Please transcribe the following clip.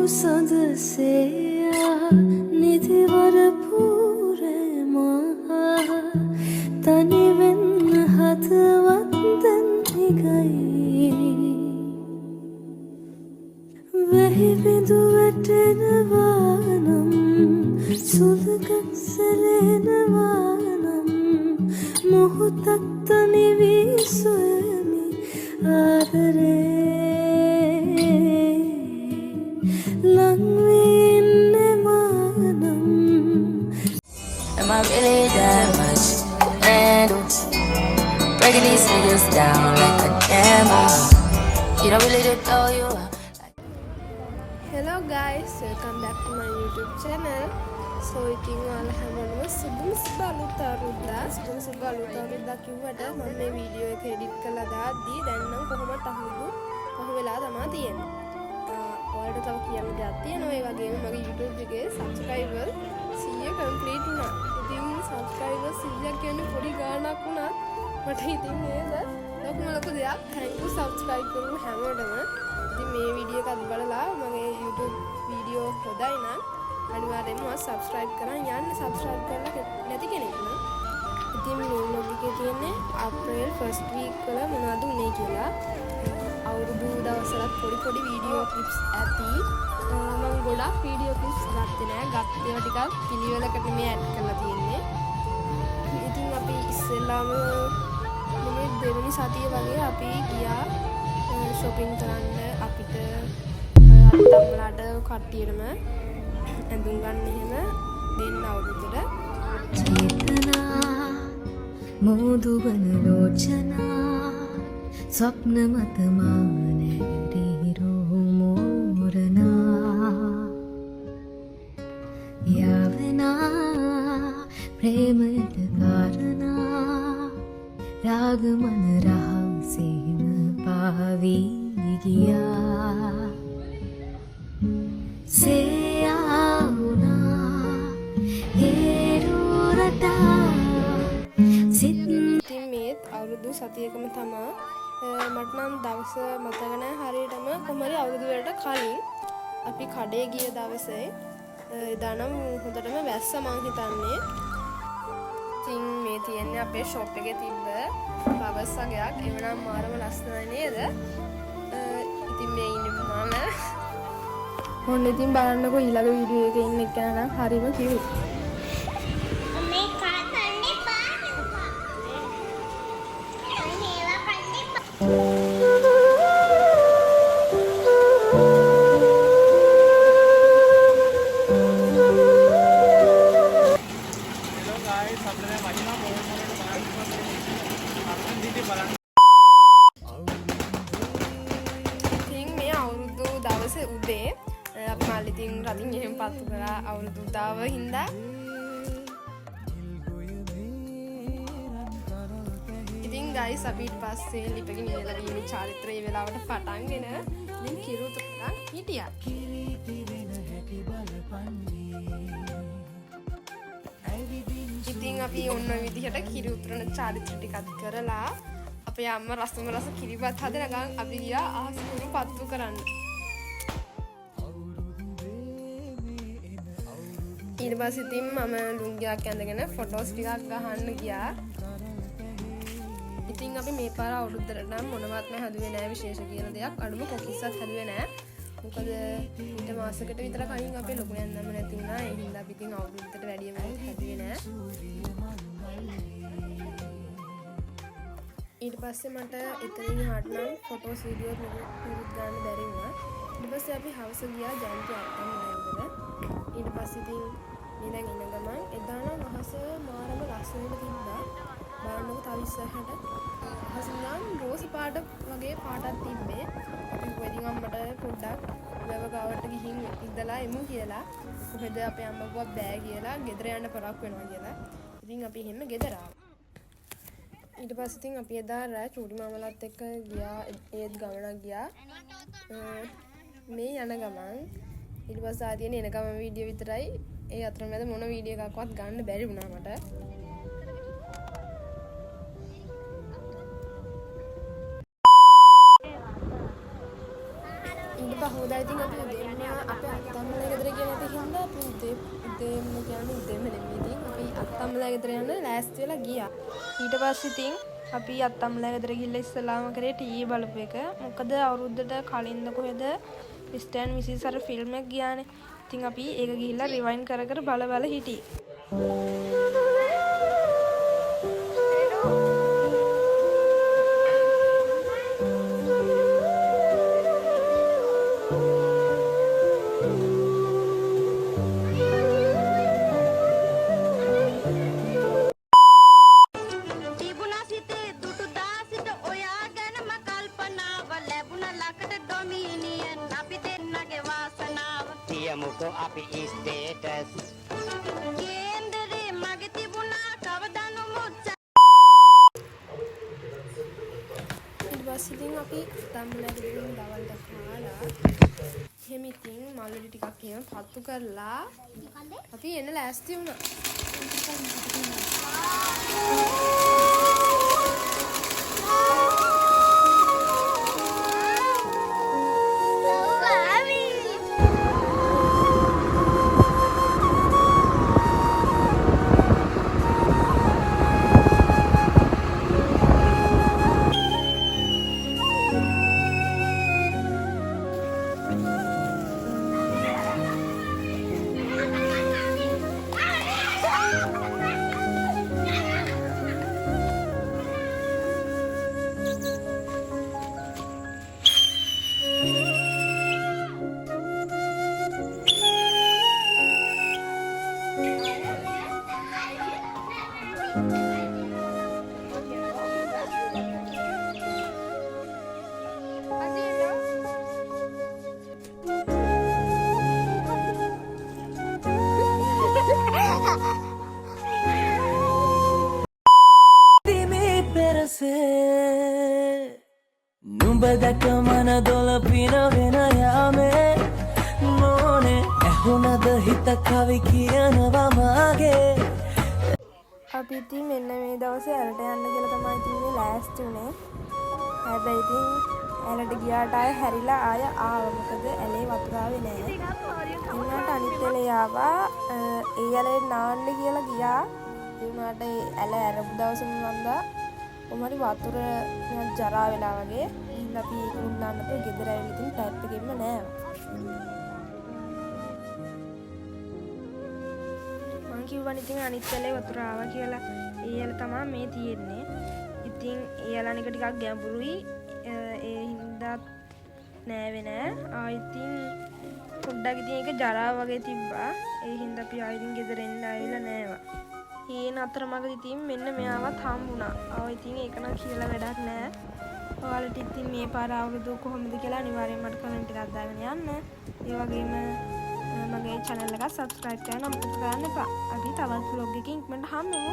සඳසයා නිදිවර පූරමා තනිවෙන්න හදවත් දැන් හිගයි වෙහි බිඳු වැටෙනවා නම් සුළඟක් සැලෙනවා නම් මොහොතක් තනි වී සොයමි ආදරේ Am I really that much? And breaking these niggas down like a camel. You don't really know you are. Hello guys, welcome back to my YouTube channel. So ඉතින් ඔයාලා හැමෝටම සුබම අලුත් අවුරුද්දක් කිව්වට මම මේ වීඩියෝ එක එඩිට් කරලා දාද්දී දැන් නම් කොහොමද අහුදු පහුවෙලා තමයි තියෙන්නේ. ඔයාලට තව කියන්න දෙයක් තියෙනවා. ඒ වගේම මගේ YouTube එකේ subscriber 100 complete වුණා. ඉතින් subscriber 100 කියන්නේ පොඩි ගාණක් වුණත් මට ඉතින් නේද ලොකු දෙයක්. thank you subscribe කරපු හැමෝටම. ඉතින් මේ වීඩියෝ එකත් බලලා මගේ YouTube වීඩියෝ හොඳයි නම් අනිවාර්යෙන්ම subscribe කරන් යන්න. subscribe කරලා නැති කෙනෙක් නම් ඉතින් මේ vlog එකේ තියෙන්නේ April first week වල මොනවද උනේ කියලා. අවුරුදු දවසලත් පොඩි වීඩියෝ ක්ලිප්ස් ඇති. මම ගොඩක් වීඩියෝ ක්ලිප්ස් ගත්තේ නෑ. ගත්තේවා ටිකක් පිළිවෙලකට මේ ඇඩ් කරලා තියෙන්නේ. ඉතින් අපි ඉස්සෙල්ලාම මේ දෙවෙනි සතිය වගේ අපි ගියා shopping කරන්න. අපිට අත්තම්ලාට කට්ටියටම ඇඳුම් ගන්න එහෙම දෙන්න අවුරුද්දට. චේතනා මෝදුවන ලෝචනා ස්වප්න මත මානැගිරෝ මෝරනා යවනා ප්‍රේමයට කාරණා රාගමන රහසේම පාවී ගියා සේයාවුනා හේරුරටා ඉතින් මේත් අවුරුදු සතියකම තමා. මට නම් දවස මතක නැහැ හරියටම. කොහමරි අවුරුදු වලට කලින් අපි කඩේ ගිය දවසේ එදා නම් හොඳටම වැස්ස මං හිතන්නේ. ඉතින් මේ තියෙන්නේ අපේ ෂොප් එකේ තිබ්බ ෆ්ලවර්ස් වගේක්. එවනම් මාරම ලස්සනයි නේද? ඉතින් මේ ඉන්නේ මම. ඔන්න ඉතින් බලන්නකෝ ඊළඟ වීඩියෝ එකේ ඉන්න එක නම් හරිම කියුට්. ඉතින් මේ අවුරුදු දවසේ උදේ අපි මල්ලි ඉතින් රතින් එහෙම පත්තු කරා අවුරුදු උදාව හින්දා. ඉතින් ගයිස් අපි ඊට පස්සේ ලිපගෙන ඉඳලා දීමේ චාරිත්‍රයේ වෙලාවට පටන්ගෙන ඉතින් කිරුතු කරන් හිටියා. ඉතින් අපි ඔන්න ඔය විදිහට කිරි උතුරන චාරිත්‍ර ටිකක් කරලා අපේ අම්මා රස කිරිපත් හදනකම් අපි ගියා ආස්කුරු පත්තු කරන්න. ඊට පස්සේ ඉතින් මම ලුංගියක් ඇඳගෙන ෆොටෝස් ටිකක් ගහන්න ගියා. ඉතින් අපි මේ පාර අවුරුද්දට නම් මොනවත්ම හැදුවේ නෑ විශේෂ කියලා දෙයක්. අඩුම කොකිස්සක් හැදුවේ නෑ. මොකද ඊට මාසයකට විතර කලින් අපේ ලොකු යන්නම නැති වුණා. ඒ හින්දා අපි ඉතින් අවුරුද්දට වැඩියම හැදුවේ නෑ. ඊට පස්සේ මට එතනින් හට නම් ෆොටෝස් වීඩියෝස් නිකුත් ගන්න බැරි වුණා. ඊට පස්සේ අපි හවස ගියා ජයන්ති අත්තම් නෑවල. ඊට පස්සේ ඉතින් මේ දැන් ඉන්න ගමන් එදා නම් අහස මාරම ලස්සනට තිබ්බා. බලන්නකො තව ඉස්සරහට අහස නම් රෝස පාට වගේ පාටක් තිබ්බේ. අපි කොහෙදින් අම්මට පොඩ්ඩක් වැව ගාවට ගිහින් ඉඳලා එමු කියලා. කොහෙද අපේ අම්මා කිව්වා බෑ කියලා ගෙදර යන්න පරක් වෙනවා කියලා. ඉතින් අපි එහෙම ගෙදර ආවා. ඊට පස්සේ ඉතින් අපි එදා රෑ චූටි මාමලත් එක්ක ගියා. ඒත් ගමනක් ගියා. මේ යන ගමන් ඊට පස්සේ ආදියනේ එන ගමන් වීඩියෝ විතරයි. ඒ අතරමැද මොන වීඩියෝ එකක්වත් ගන්න බැරි වුණා මට. ඊට පහෝදා ඉතින් අපි උදේම අපේ අත්තම්මලා ගෙදර ගිය නැති හින්දා අපි උදේම කියන්නේ උදේම නෙමෙයි ඉතින් අපි අත්තම්මලා ගෙදර යන්න ලෑස්ති වෙලා ගියා. ඊට පස්සේ ඉතින් අපි අත්තම්මලා ගෙදර ගිහිල්ලා ඉස්සලාම කරේ ටීවී බලපු එක. මොකද අවුරුද්දට කලින්ද කොහෙද මිස්ටර් ඇන්ඩ් මිසිස් අර ෆිල්ම් එක ගියානේ. ඉතින් අපි ඒක ගිහිල්ලා රිවයින්ඩ් කර කර බල හිටියේ. තියමුකෝ අපි ස්ටේටස් කේන්දරේ මගේ තිබුණා කවදානුමුත් ඊට පස්සේ ඉතින් අපි අත්තම්මලා ගෙදරින් දවල්ට කාලා එහෙම ඉතින් මල්ලි ටිකක් එහෙම පත්තු කරලා අපි එන්න ලෑස්ති වුණා. නුඹ දැක මන දොල පින වෙන යාමේ නෝනේ ඇහුණද හිත කවි කියනවා මාගේ. අපි ඉතින් මෙන්න මේ දවසේ ඇලට යන්න කියලා තමයි ඉතින් මේ ලෑස්ති උනේ. හැබැයි ඉතින් ඇලට ගියාට ආය හැරිලා ආය ආව. මොකද ඇලේ වතුර ආවේ නැහැ. ඊළඟට අනිත් ඇලේ ආවා. ඒ ඇලේ නාන්න කියලා ගියා. ඒ උනාට ඇල ඇරපු දවසම වන්දා කොහමරි වතුර නිකන් ජරා වෙලා වගේ. ඉතින් අපි ඒක උන්නාන්නත් ගෙදර ඇවිල්ලා ඉතින් ටැප් එකෙම නෑ. මං කිව්වනේ ඉතින් අනිත් ඇලේ වතුර ආවා කියලා. ඒ ඇල තමයි මේ තියෙන්නේ. ඉතින් ඒ ඇලනික ටිකක් ගැඹුරුයි. ඒ හින්දා නෑවේ නෑ. ඉතින් පොඩ්ඩක් ඉතින් ඒක ජරා වගේ තිබ්බා. ඒ හින්දා අපි ආයෙත් ගෙදර එන්න ආවිලා නෑවා. ඒන අතරමඟදී ඉතින් මෙන්න මෙයාවත් හම්බුණා. ඉතින් ඒක නම් කියලා වැඩක් නෑ. ඔයාලට ඉතින් මේ පාර අවුරුදු කොහොමද කියලා අනිවාර්යෙන් මට කමෙන්ට් එකක් දාගෙන යන්න. ඒ වගේම මගේ channel එක subscribe කරන්න අමතක කරන්න එපා. අපි තවත් vlog එකකින් ඉක්මනට හම්බෙමු.